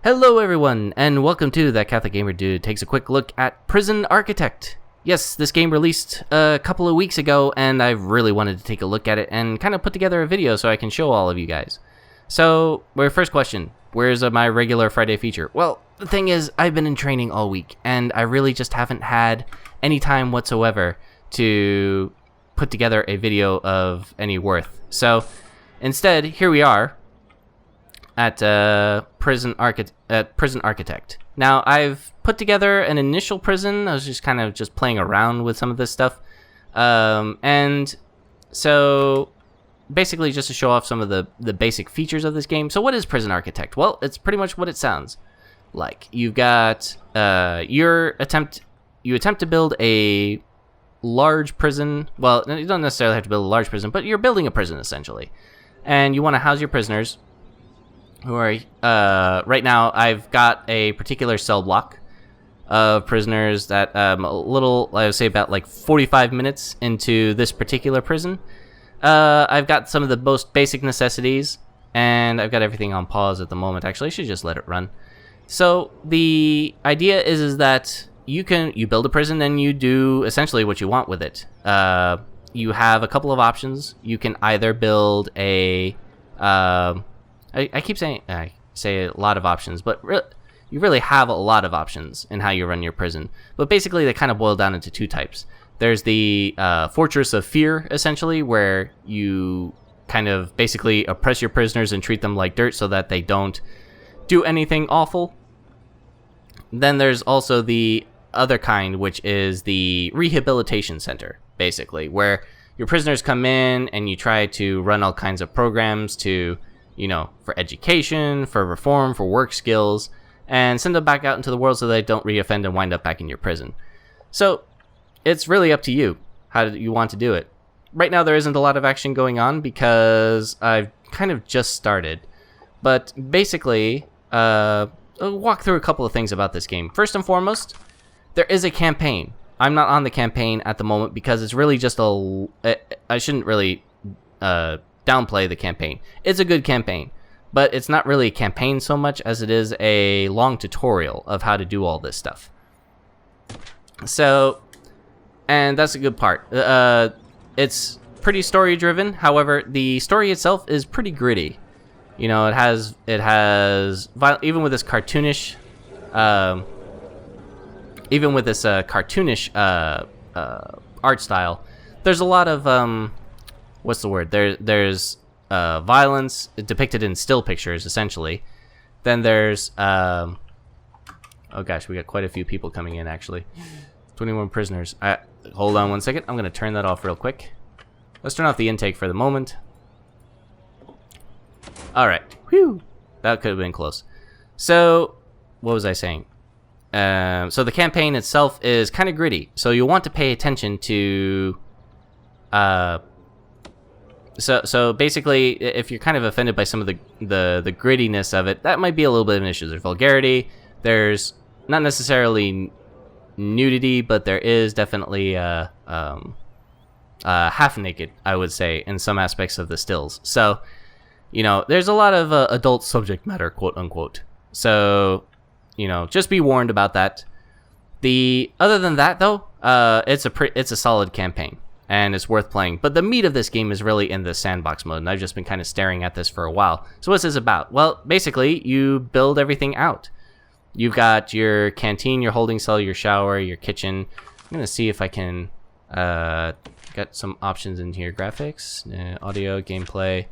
Hello everyone, and welcome to That Catholic Gamer Dude Takes a Quick Look at Prison Architect. Yes, this game released a couple of weeks ago, and I really wanted to take a look at it and kind of put together a video so I can show all of you guys. So, my first question, where's my regular Friday feature? Well, the thing is, I've been in training all week, and I really just haven't had any time whatsoever to put together a video of any worth. So, instead, here we are at Prison Architect. Now, I've put together an initial prison. I was just kind of playing around with some of this stuff. And so, basically just to show off some of the basic features of this game. So what is Prison Architect? Well, it's pretty much what it sounds like. You've got, you attempt to build a large prison. Well, you don't necessarily have to build a large prison, but you're building a prison, essentially. And you want to house your prisoners who are, right now, I've got a particular cell block of prisoners that, I would say about like 45 minutes into this particular prison. I've got some of the most basic necessities, and I've got everything on pause at the moment. Actually, I should just let it run. So the idea is that you build a prison and you do essentially what you want with it. You have a couple of options. You can either build a, I keep saying, I say a lot of options, but you really have a lot of options in how you run your prison. But basically, they kind of boil down into two types. There's the Fortress of Fear, essentially, where you kind of basically oppress your prisoners and treat them like dirt so that they don't do anything awful. Then there's also the other kind, which is the Rehabilitation Center, basically, where your prisoners come in and you try to run all kinds of programs to, for education, for reform, for work skills, and send them back out into the world so they don't reoffend and wind up back in your prison. So, it's really up to you how you want to do it. Right now, there isn't a lot of action going on because I've kind of just started. But basically, I'll walk through a couple of things about this game. First and foremost, there is a campaign. I'm not on the campaign at the moment because it's really just I shouldn't really downplay the campaign. It's a good campaign, but it's not really a campaign so much as it is a long tutorial of how to do all this stuff. So, and that's a good part. It's pretty story driven. However, the story itself is pretty gritty. It has even with this cartoonish art style, there's a lot of what's the word? There's violence depicted in still pictures, essentially. Then there's oh gosh, we got quite a few people coming in actually. 21 prisoners. Hold on one second. I'm gonna turn that off real quick. Let's turn off the intake for the moment. All right. Whew. That could have been close. So, what was I saying? So the campaign itself is kind of gritty. So you'll want to pay attention to. So basically, if you're kind of offended by some of the grittiness of it, that might be a little bit of an issue. There's vulgarity. There's not necessarily nudity, but there is definitely half naked, I would say, in some aspects of the stills. So, there's a lot of adult subject matter, quote unquote. So, just be warned about that. Other than that, though, it's a solid campaign and it's worth playing. But the meat of this game is really in the sandbox mode, and I've just been kind of staring at this for a while. So what's this about? Well, basically, you build everything out. You've got your canteen, your holding cell, your shower, your kitchen. I'm gonna see if I can get some options in here. Graphics, audio, gameplay.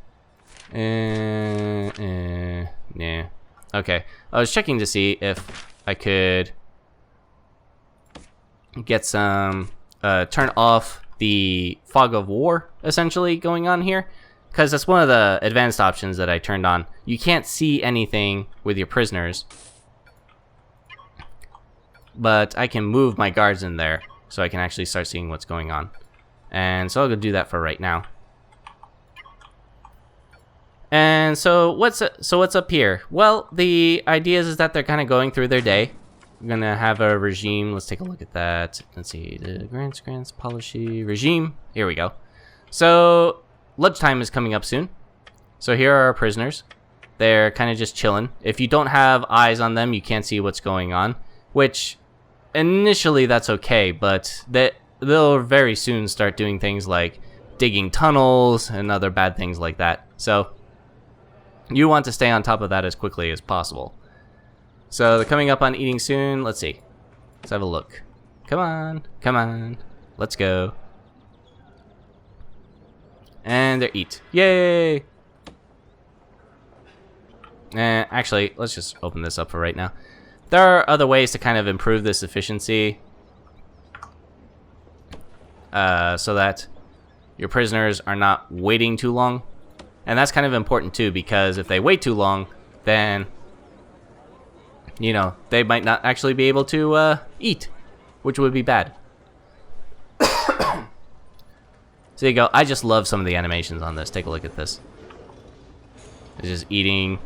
Nah. Okay, I was checking to see if I could get some, turn off the fog of war, essentially, going on here. Because that's one of the advanced options that I turned on. You can't see anything with your prisoners. But I can move my guards in there, so I can actually start seeing what's going on. And so I'll go do that for right now. And so what's up here? Well, the idea is that they're kind of going through their day. We're gonna have a regime. Let's take a look at that. Let's see, the grants, policy, regime. Here we go. So lunchtime is coming up soon. So here are our prisoners. They're kind of just chilling. If you don't have eyes on them, you can't see what's going on, which initially that's okay, but they'll very soon start doing things like digging tunnels and other bad things like that. So you want to stay on top of that as quickly as possible. So they're coming up on eating soon. Let's see. Let's have a look. Come on. Come on. Let's go. And they eat. Yay! Actually, let's just open this up for right now. There are other ways to kind of improve this efficiency. So that your prisoners are not waiting too long. And that's kind of important too, because if they wait too long, then, you know, they might not actually be able to eat, which would be bad. So there you go. I just love some of the animations on this. Take a look at this. It's just eating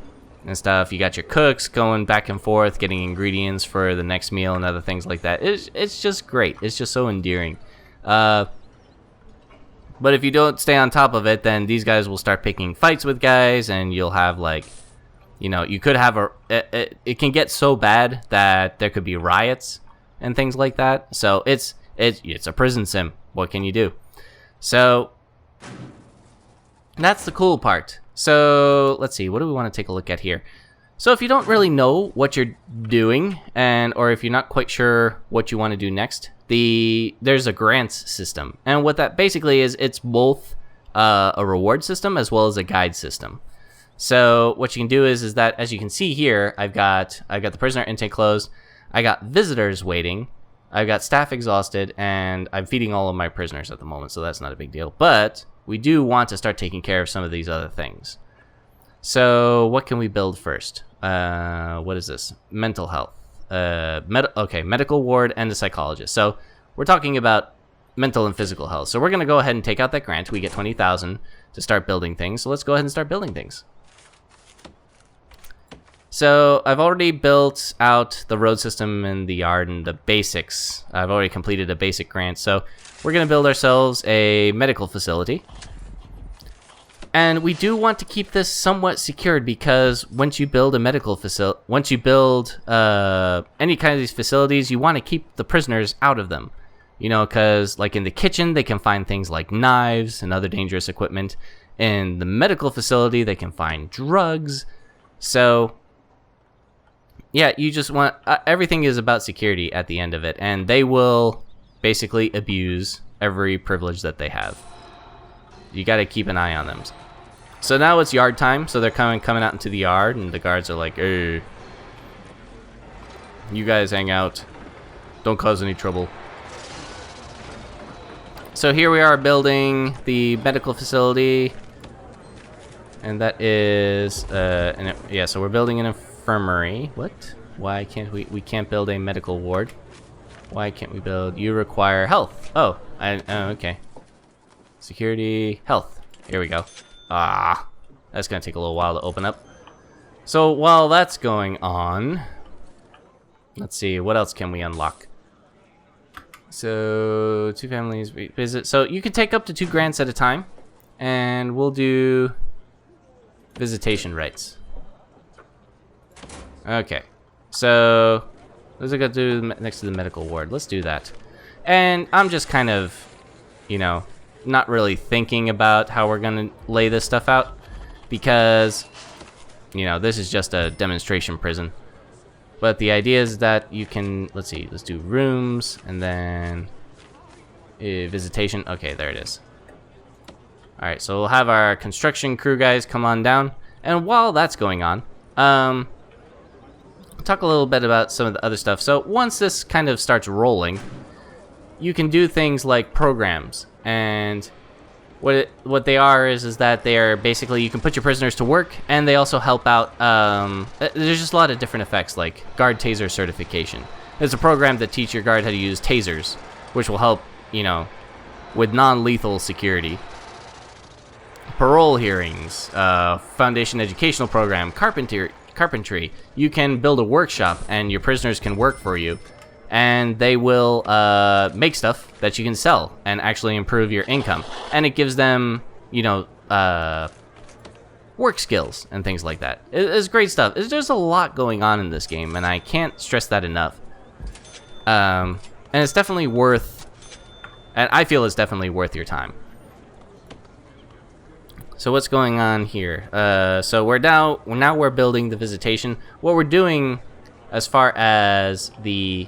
and stuff. You got your cooks going back and forth, getting ingredients for the next meal and other things like that. It's just great. It's just so endearing. But if you don't stay on top of it, then these guys will start picking fights with guys, and you'll have, like, you know, you could have it can get so bad that there could be riots and things like that. So it's a prison sim. What can you do? So that's the cool part. So let's see, what do we want to take a look at here? So if you don't really know what you're doing, or if you're not quite sure what you want to do next, there's a grants system. And what that basically is, it's both a reward system as well as a guide system. So what you can do is that, as you can see here, I've got the prisoner intake closed, I got visitors waiting, I've got staff exhausted, and I'm feeding all of my prisoners at the moment, so that's not a big deal. But we do want to start taking care of some of these other things. So what can we build first? What is this? Mental health. Medical ward and a psychologist. So we're talking about mental and physical health. So we're going to go ahead and take out that grant. We get 20,000 to start building things. So let's go ahead and start building things. So I've already built out the road system and the yard and the basics. I've already completed a basic grant. So we're going to build ourselves a medical facility. And we do want to keep this somewhat secured, because once you build a medical facility, once you build any kind of these facilities, you want to keep the prisoners out of them. You know, because like in the kitchen, they can find things like knives and other dangerous equipment. In the medical facility, they can find drugs. So yeah, you just want everything is about security at the end of it, and they will basically abuse every privilege that they have. You got to keep an eye on them. So now it's yard time, so they're coming out into the yard, and the guards are like, "Hey, you guys hang out. Don't cause any trouble." So here we are building the medical facility, and that is so we're building an infirmary. What? Why can't we can't build a medical ward? Why can't we build? You require health. Oh, okay. Security, health. Here we go. That's gonna take a little while to open up. So while that's going on, let's see, what else can we unlock? So 2 families visit. So you can take up to 2 grants at a time, and we'll do visitation rights. Okay, so what's it gonna do next to the medical ward? Let's do that. And I'm just kind of, you know, not really thinking about how we're gonna lay this stuff out, because, you know, this is just a demonstration prison. But the idea is that you can, let's see, let's do rooms, and then visitation. Okay, there it is. Alright, so we'll have our construction crew guys come on down, and while that's going on, talk a little bit about some of the other stuff. So once this kind of starts rolling, you can do things like programs, and what they are is that they are basically, you can put your prisoners to work, and they also help out. There's just a lot of different effects, like guard taser certification. There's a program that teaches your guard how to use tasers, which will help, you know, with non-lethal security. Parole hearings, foundation educational program, carpentry. You can build a workshop, and your prisoners can work for you, and they will make stuff that you can sell and actually improve your income. And it gives them, you know, work skills and things like that. It's great stuff. There's a lot going on in this game, and I can't stress that enough. And it's definitely worth, and I feel it's definitely worth your time. So what's going on here? So we're building the visitation. What we're doing, as far as the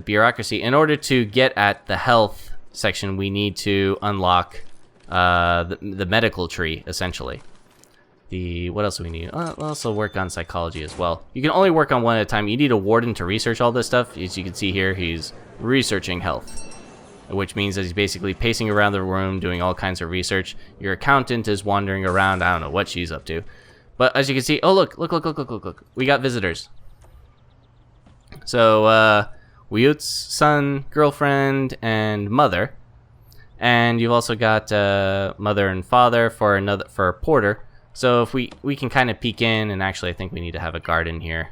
bureaucracy, in order to get at the health section, we need to unlock the medical tree, essentially. What else do we need? We'll also work on psychology as well. You can only work on one at a time. You need a warden to research all this stuff. As you can see here, he's researching health, which means that he's basically pacing around the room doing all kinds of research. Your accountant is wandering around. I don't know what she's up to. But as you can see, oh, look. We got visitors. So, Wiyut's son, girlfriend, and mother. And you've also got mother and father for a porter. So if we can kind of peek in, and actually I think we need to have a guard in here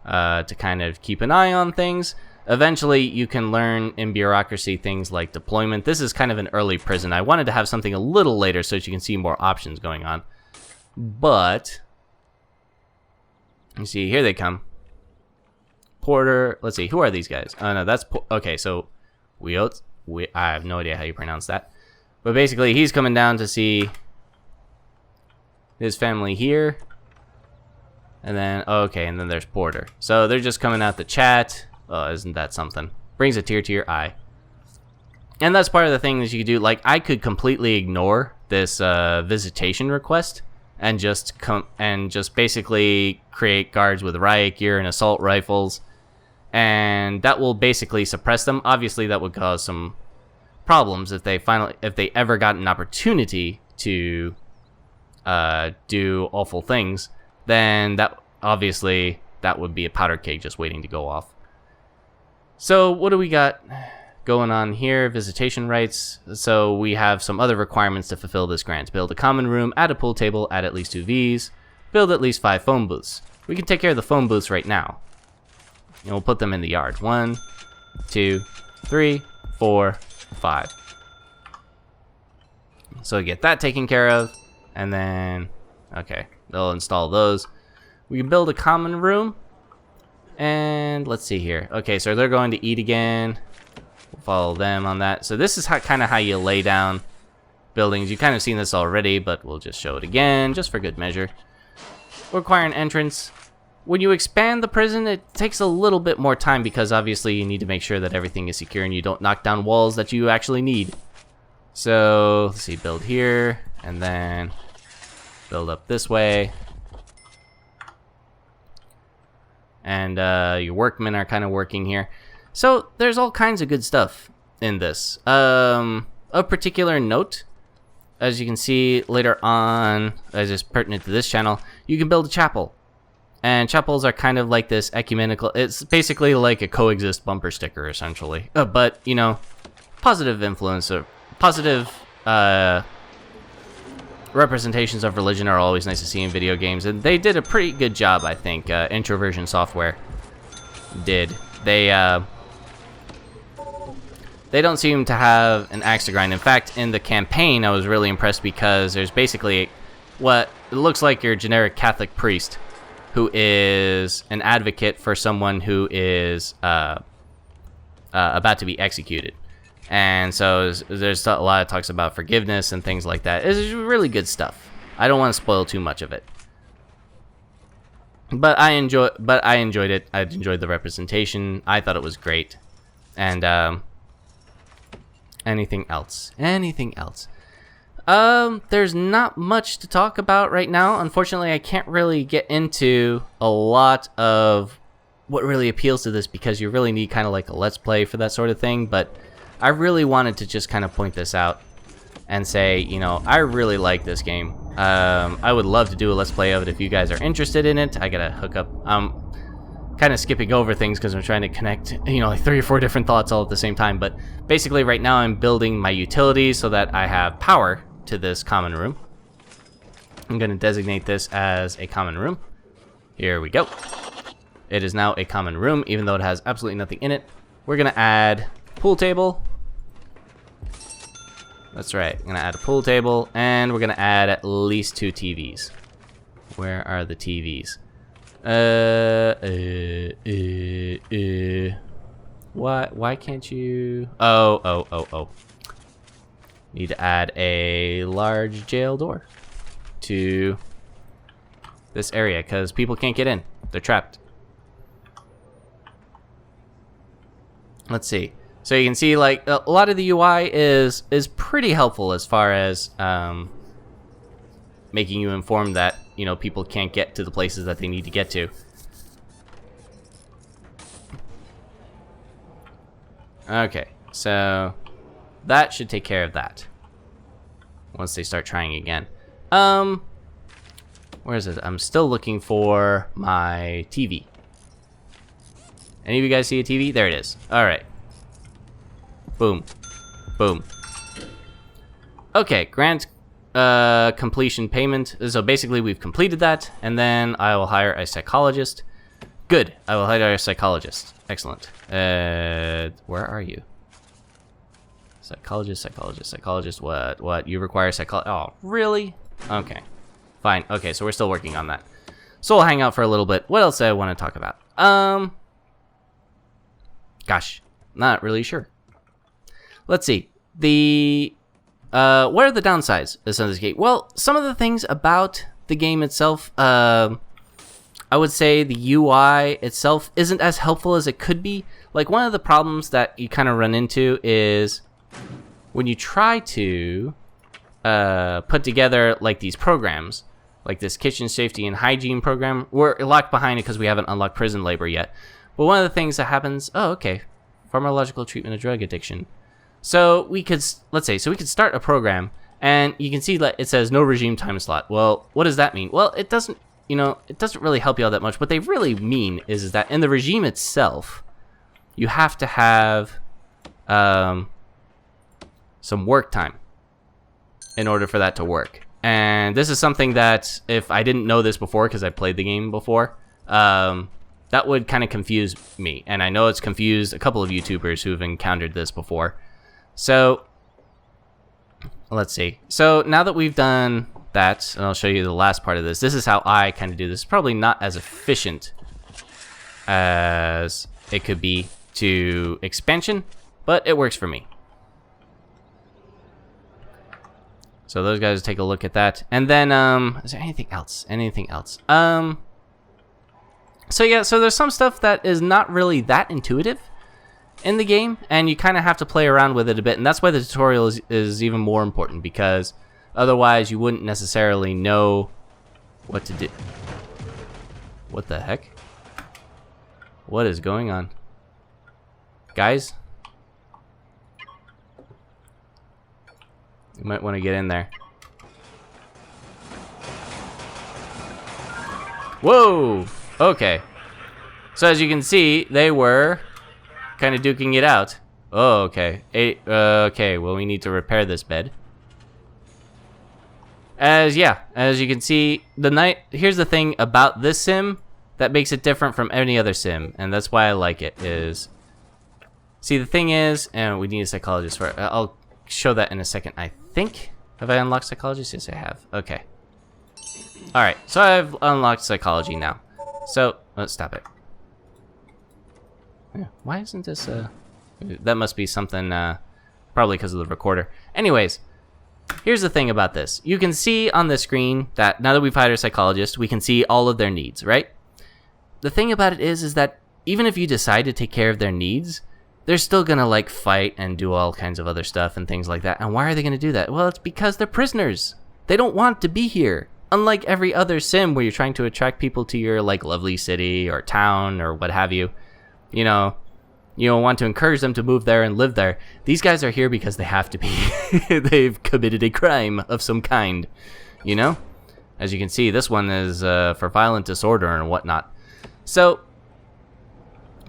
to kind of keep an eye on things. Eventually you can learn in bureaucracy things like deployment. This is kind of an early prison. I wanted to have something a little later so that you can see more options going on. But you see, here they come. Porter, let's see, who are these guys? Oh no, that's okay, so I have no idea how you pronounce that. But basically he's coming down to see his family here. And then, okay, and then there's Porter. So they're just coming out to chat. Oh, isn't that something? Brings a tear to your eye. And that's part of the thing that you could do. Like, I could completely ignore this visitation request and just basically create guards with riot gear and assault rifles. And that will basically suppress them. Obviously, that would cause some problems if they ever got an opportunity to do awful things, then that would be a powder keg just waiting to go off. So what do we got going on here? Visitation rights. So we have some other requirements to fulfill this grant. Build a common room, add a pool table, add at least 2 Vs, build at least 5 phone booths. We can take care of the phone booths right now. And we'll put them in the yard. 1, 2, 3, 4, 5. So get that taken care of. And then, okay, they'll install those. We can build a common room. And let's see here. Okay, so they're going to eat again. We'll follow them on that. So this is kind of how you lay down buildings. You've kind of seen this already, but we'll just show it again, just for good measure. Require an entrance. When you expand the prison, it takes a little bit more time because obviously you need to make sure that everything is secure and you don't knock down walls that you actually need. So, let's see, build here, and then build up this way. And your workmen are kind of working here. So, there's all kinds of good stuff in this. Of particular note, as you can see later on, as is pertinent to this channel, you can build a chapel. And chapels are kind of like this ecumenical, it's basically like a coexist bumper sticker, essentially. But, you know, positive influence, or positive representations of religion are always nice to see in video games, and they did a pretty good job, I think. Introversion Software did. They don't seem to have an axe to grind. In fact, in the campaign, I was really impressed because there's basically what it looks like your generic Catholic priest who is an advocate for someone who is about to be executed. And so there's a lot of talks about forgiveness and things like that. It's really good stuff. I don't want to spoil too much of it. But I enjoyed it. I enjoyed the representation. I thought it was great. And anything else? Anything else? There's not much to talk about right now. Unfortunately, I can't really get into a lot of what really appeals to this because you really need kind of like a let's play for that sort of thing. But I really wanted to just kind of point this out and say, you know, I really like this game. I would love to do a let's play of it if you guys are interested in it. I gotta hook up. Kind of skipping over things because I'm trying to connect, you know, like 3 or 4 different thoughts all at the same time. But basically right now I'm building my utilities so that I have power to this common room. I'm going to designate this as a common room. Here we go. It is now a common room, even though it has absolutely nothing in it. We're going to add pool table. That's right. I'm gonna add a pool table, and we're gonna add at least 2 TVs. Where are the TVs? Why can't you? Oh. Need to add a large jail door to this area because people can't get in. They're trapped. Let's see. So you can see, like, a lot of the UI is pretty helpful as far as making you informed that, you know, people can't get to the places that they need to get to. Okay, so that should take care of that. Once they start trying again. Where is it? I'm still looking for my TV. Any of you guys see a TV? There it is. All right. Boom. Boom. Okay, grant completion payment. So basically we've completed that, and then I will hire a psychologist. Good. I will hire a psychologist. Excellent. Where are you? Psychologist. What? You require Oh, really? Okay. Fine. Okay, so we're still working on that. So we'll hang out for a little bit. What else do I want to talk about? Gosh, not really sure. Let's see. What are the downsides of this game? Well, some of the things about the game itself, I would say the UI itself isn't as helpful as it could be. Like, one of the problems that you kind of run into is when you try to put together, like, these programs, like this kitchen safety and hygiene program. We're locked behind it because we haven't unlocked prison labor yet. But one of the things that happens, pharmacological treatment of drug addiction. So we could, let's say, we could start a program, and you can see that it says no regime time slot. Well, what does that mean? Well, it doesn't, it doesn't really help you all that much. What they really mean is that in the regime itself, you have to have some work time in order for that to work. And this is something that, if I didn't know this before, because I played the game before, that would kind of confuse me. And I know it's confused a couple of YouTubers who've encountered this before. So, let's see. So, now that we've done that, and I'll show you the last part of this. This is how I kind of do this. It's probably not as efficient as it could be to expansion, but it works for me. So those guys take a look at that. And then, is there anything else? So yeah, so there's some stuff that is not really that intuitive in the game, and you kind of have to play around with it a bit, and that's why the tutorial is even more important, because otherwise you wouldn't necessarily know what to do. What the heck? What is going on? Guys? You might want to get in there. Whoa! Okay. So as you can see, they were kind of duking it out. Oh, okay. Okay, well, we need to repair this bed. As you can see, here's the thing about this sim that makes it different from any other sim, and that's why I like it, is... See, the thing is, and we need a psychologist for it. I'll show that in a second, I think. Have I unlocked psychologist? Yes, I have. Okay. Alright, so I've unlocked psychology now. So, let's stop it. Yeah, why isn't this, that must be something, probably because of the recorder. Anyways, here's the thing about this. You can see on the screen that now that we've hired a psychologist, we can see all of their needs, right? The thing about it is that even if you decide to take care of their needs, they're still gonna, like, fight and do all kinds of other stuff and things like that. And why are they gonna do that? Well, it's because they're prisoners. They don't want to be here. Unlike every other sim where you're trying to attract people to your, like, lovely city or town or what have you, you don't want to encourage them to move there and live there. These guys are here because they have to be. They've committed a crime of some kind, As you can see, this one is for violent disorder and whatnot. So,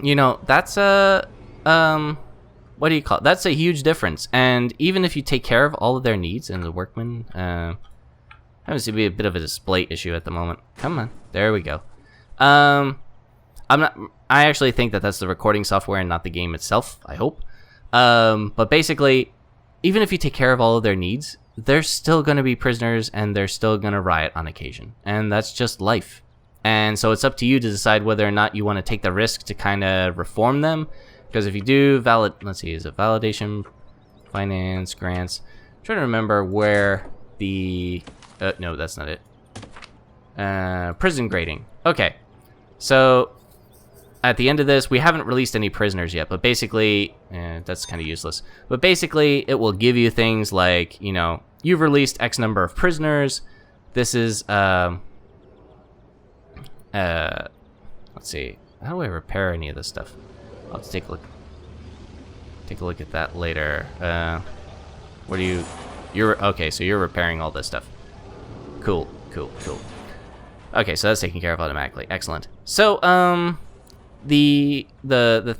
that's a... what do you call it? That's a huge difference. And even if you take care of all of their needs and the workmen, happens to be a bit of a display issue at the moment. Come on, there we go. I actually think that that's the recording software and not the game itself, I hope. But basically, even if you take care of all of their needs, they're still going to be prisoners and they're still going to riot on occasion. And that's just life. And so it's up to you to decide whether or not you want to take the risk to kind of reform them. Because if you do let's see, is it validation, finance, grants? I'm trying to remember where the, no, that's not it. Prison grading. Okay. So at the end of this, we haven't released any prisoners yet, but basically, that's kind of useless. But basically, it will give you things like, you know, you've released X number of prisoners. This is, let's see, how do I repair any of this stuff? I'll have to take a look at that later. What do you're okay, so you're repairing all this stuff. Cool. Okay, so that's taken care of automatically. Excellent. So, the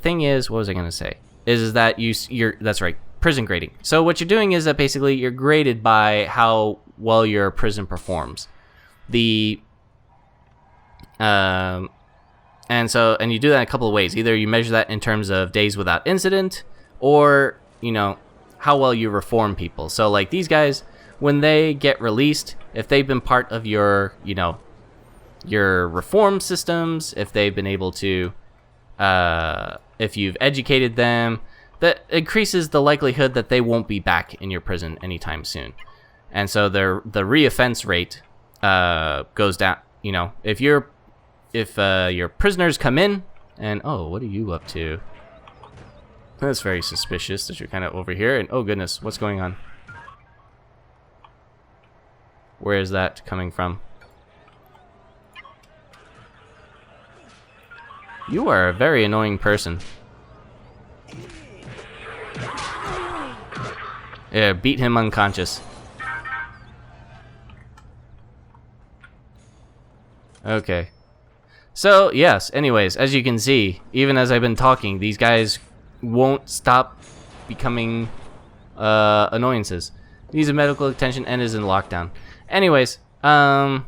thing is, what was I gonna say? Is that you're that's right, prison grading. So what you're doing is that basically you're graded by how well your prison performs. And you do that in a couple of ways. Either you measure that in terms of days without incident, or, you know, how well you reform people. So like these guys, when they get released, if they've been part of your, you know, your reform systems, if they've been able to, if you've educated them, that increases the likelihood that they won't be back in your prison anytime soon. And so the reoffense rate goes down. You know, if your prisoners come in and, oh, what are you up to? That's very suspicious that you're kind of over here. And oh goodness, what's going on? Where is that coming from? You are a very annoying person. Yeah, beat him unconscious. Okay. So, yes, anyways, as you can see, even as I've been talking, these guys won't stop becoming annoyances. Needs a medical attention and is in lockdown. Anyways, so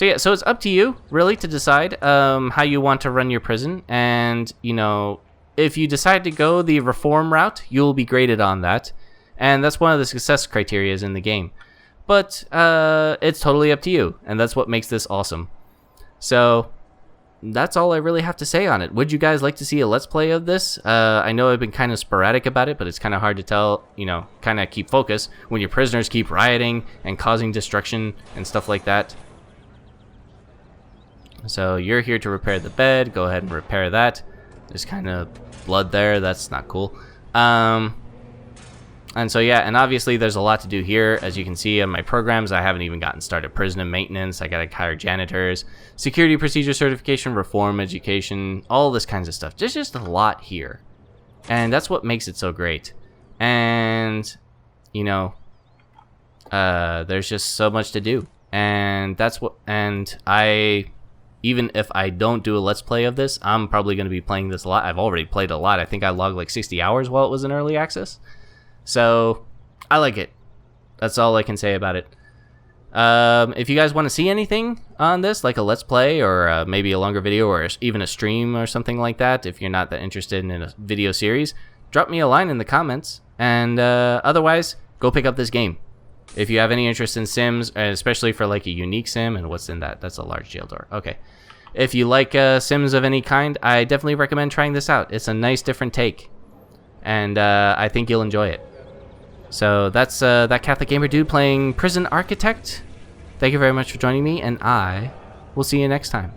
yeah, so it's up to you, really, to decide how you want to run your prison. And, you know, if you decide to go the reform route, you'll be graded on that. And that's one of the success criteria in the game. But it's totally up to you, and that's what makes this awesome. So that's all I really have to say on it. Would you guys like to see a Let's Play of this? I know I've been kind of sporadic about it, but it's kind of hard to tell, you know, kind of keep focus when your prisoners keep rioting and causing destruction and stuff like that. So you're here to repair the bed. Go ahead and repair that. There's kind of blood there. That's not cool. And so, yeah, and obviously there's a lot to do here. As you can see in my programs, I haven't even gotten started. Prison and maintenance, I gotta hire janitors, security procedure certification, reform education, all this kinds of stuff. There's just a lot here. And that's what makes it so great. And, you know, there's just so much to do. And that's what, and even if I don't do a Let's Play of this, I'm probably going to be playing this a lot. I've already played a lot. I think I logged like 60 hours while it was in early access. So, I like it. That's all I can say about it. If you guys want to see anything on this, like a Let's Play or maybe a longer video or even a stream or something like that, if you're not that interested in a video series, drop me a line in the comments. And otherwise, go pick up this game. If you have any interest in Sims, especially for like a unique Sim, and what's in that? That's a large jail door. Okay. If you like Sims of any kind, I definitely recommend trying this out. It's a nice different take. And I think you'll enjoy it. So that's that Catholic Gamer Dude playing Prison Architect. Thank you very much for joining me, and I will see you next time.